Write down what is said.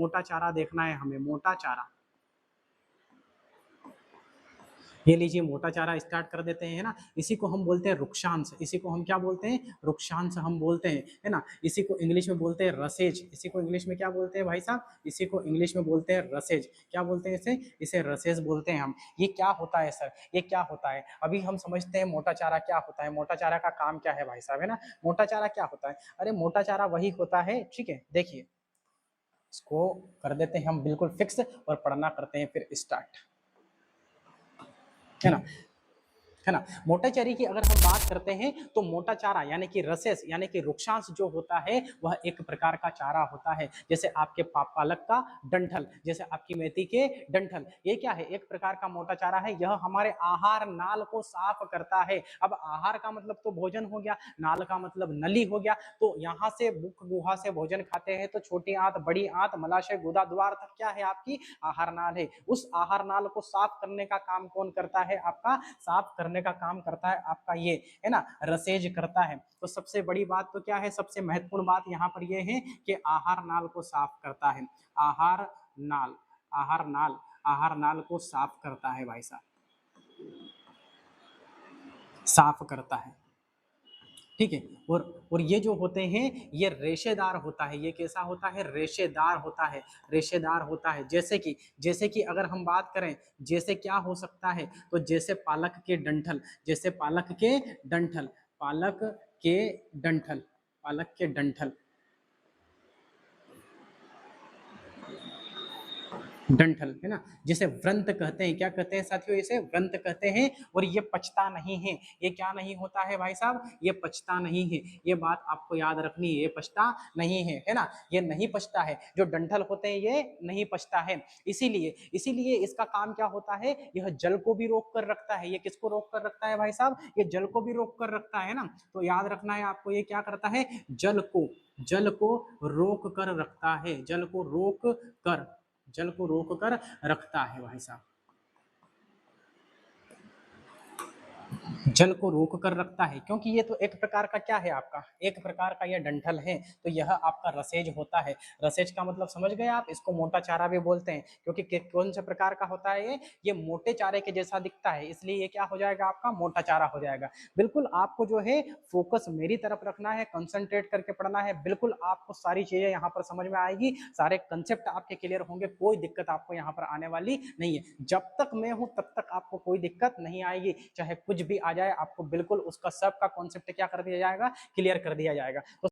मोटा चारा देखना है हमें, मोटा चारा। ये लीजिए मोटा चारा स्टार्ट कर देते हैं, है ना। इसी को हम बोलते हैं रुक्षांश, इसी को हम क्या बोलते हैं, रुक्षांश हम बोलते हैं, है ना। इसी को इंग्लिश में बोलते हैं रसेज, इसी को इंग्लिश में क्या बोलते हैं भाई साहब, इसी को इंग्लिश में बोलते हैं रसेज। क्या बोलते हैं इसे, इसे रसेज बोलते हैं हम। ये क्या होता है सर, ये क्या होता है, अभी हम समझते हैं मोटा चारा क्या होता है, मोटा चारा का काम क्या है भाई साहब, है ना। मोटा चारा क्या होता है, अरे मोटा चारा वही होता है, ठीक है। देखिए इसको कर देते हैं हम बिल्कुल फिक्स और पढ़ना करते हैं फिर स्टार्ट, है ना, है ना। मोटा चारे की अगर हम बात करते हैं तो मोटा चारा यानी कि रसेस यानी कि रुक्षांश जो होता है वह एक प्रकार का चारा होता है। जैसे आपके पालक का डंठल, जैसे आपकी मेथी के डंठल, ये क्या है, एक प्रकार का मोटा चारा है। यह हमारे आहार नाल को साफ करता है। अब आहार का मतलब तो भोजन हो गया, नाल का मतलब नली हो गया। तो यहाँ से मुख गुहा से भोजन खाते हैं तो छोटी आंत, बड़ी आंत, मलाशय, गुदा, द्वार तक क्या है, आपकी आहार नाल है। उस आहार नाल को साफ करने का काम कौन करता है, आपका साफ करने का काम करता है आपका ये, है ना, रसेज करता है। तो सबसे बड़ी बात तो क्या है, सबसे महत्वपूर्ण बात यहाँ पर ये है कि आहार नाल को साफ करता है। आहार नाल, आहार नाल, आहार नाल को साफ करता है भाई साहब, साफ करता है, ठीक है। और ये जो होते हैं ये रेशेदार होता है। ये कैसा होता है, रेशेदार होता है, रेशेदार होता है। जैसे कि अगर हम बात करें, जैसे क्या हो सकता है, तो जैसे पालक के डंठल, जैसे पालक के डंठल, पालक के डंठल, पालक के डंठल, डंठल, है ना, जिसे व्रंत कहते हैं। क्या कहते हैं साथियों, इसे व्रंत कहते हैं। और ये पचता नहीं है, ये क्या नहीं होता है भाई साहब, ये पचता नहीं है। ये बात आपको याद रखनी है, ये पचता नहीं है ना, ये नहीं पचता है। जो डंठल होते हैं ये नहीं पचता है। इसीलिए इसका काम क्या होता है, यह जल को भी रोक कर रखता है। ये किसको रोक कर रखता है भाई साहब, ये जल को भी रोक कर रखता है ना। तो याद रखना है आपको, ये क्या करता है, जल को रोक कर रखता है, जल को रोक कर रखता है भाई साहब, जल को रोक कर रखता है। क्योंकि ये तो एक प्रकार का क्या है, आपका एक प्रकार का ये डंठल है। तो यह आपका रसेज होता है। रसेज का मतलब समझ गए आप, इसको मोटा चारा भी बोलते हैं। क्योंकि कौन से प्रकार का होता है ये मोटे चारे के जैसा दिखता है, इसलिए ये क्या हो जाएगा, आपका मोटा चारा हो जाएगा। बिल्कुल आपको जो है फोकस मेरी तरफ रखना है, कंसंट्रेट करके पढ़ना है। बिल्कुल आपको सारी चीजें यहाँ पर समझ में आएगी, सारे कंसेप्ट आपके क्लियर होंगे, कोई दिक्कत आपको यहाँ पर आने वाली नहीं है। जब तक मैं हूं तब तक आपको कोई दिक्कत नहीं आएगी, चाहे कुछ भी आ जाए, आपको बिल्कुल उसका सबका कॉन्सेप्ट क्या कर दिया जाएगा, क्लियर कर दिया जाएगा। तो